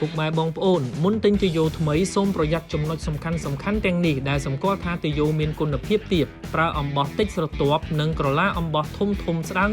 ពុកម៉ែបងប្អូនមុនទិញទុយោថ្មីសូមប្រយ័ត្នចំណុចសំខាន់ទាំងនេះដែលសម្គាល់ថាទុយោមានគុណភាពទាបប្រើអំបោះតិចស្រទាប់និងក្រឡាអំបោះធំស្ដើង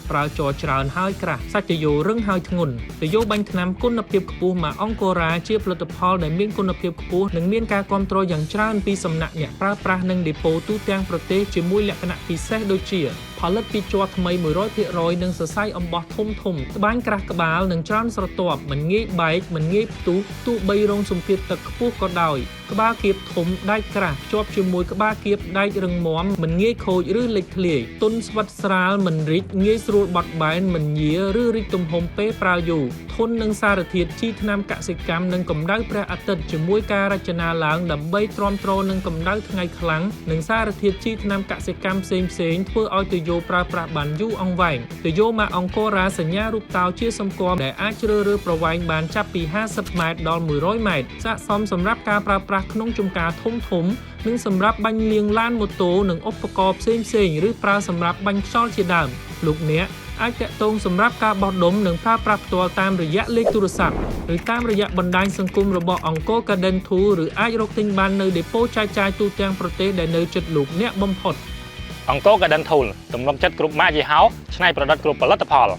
ប្រើជ័រច្រើនហើយក្រាស់សាច់ទុយោរឹងហើយធ្ងន់ទុយោបាញ់ថ្នាំគុណភាពខ្ពស់មកអង្គរ៉ាជាផលិតផលដែលមានគុណភាពខ្ពស់និងមានការគាំទ្រយ៉ាងច្រើនពីសំណាក់អ្នកប្រើប្រាស់និងដេប៉ូទូទាំងប្រទេសជាមួយលក្ខណៈពិសេសដូចជាផលិតពីជ័រថ្មី 100% និងសរសៃអំបោះធំត្បាញក្រាស់ក្បាលនិងច្រើនស្រទាប់មិនងាយបែកមិនងាយផ្ទុះទោះបីរងសម្ពាធទឹកខ្ពស់ក៏ដោយក្បាលគៀបធំដែកក្រាស់ជាប់ជាមួយក្បាលគៀបដែករឹងមាំមិនងាយខូចឬលេចធ្លាយទន់ស្វិតស្រាលមិនរីកងាយស្រួលបត់បែនមិនញាឬរីកទំហំពេលប្រើយូរធន់នឹងសារធាតុជីថ្នាំកសិកម្មនិងកម្ដៅព្រះអាទិត្យជាមួយការរចនាឡើងដើម្បីទ្រាំទ្រនឹងកម្ដៅថ្ងៃខ្លាំងនិងសារធាតុជីថ្នាំកសិកម្មផ្សេងធ្វើឲ្យទុយោប្រើប្រាស់បានយូរអង្វែងទុយោម៉ាកអង្គរ៉ាសញ្ញារូបតោជាសម្គាល់ដែលអាចជ្រើសរើសប្រវែងបានចាប់ពី50 ម៉ែត្រដល់100 ម៉ែត្រស័ក្តិសមសម្រាប់ការប្រើប្រាស់ក្នុងចម្ការធំនិងសម្រាប់បាញ់លាងឡានម៉ូតូនិងឧបករណ៍ផ្សេងឬប្រើសម្រាប់បាញ់ខ្យល់ជាដើមលោកអ្នកអាចតាក់ទងសម្រាប់ការបោះដុំនិងប្រើប្រាស់ផ្ទាល់តាមរយៈលេខទូរស័ព្ទឬតាមរយៈបណ្ដាញសង្គមរបស់អង្គរ Garden Tool ឬអាចរកទិញបាននៅដេប៉ូចែកចាយទូទាំងប្រទេសដែលនៅជិតលោកអ្នកបំផុតអង្គរ Garden Tool ទំនុកចិត្តគ្រប់ម៉ាកយីហោច្នៃប្រឌិតគ្រប់ផលិតផល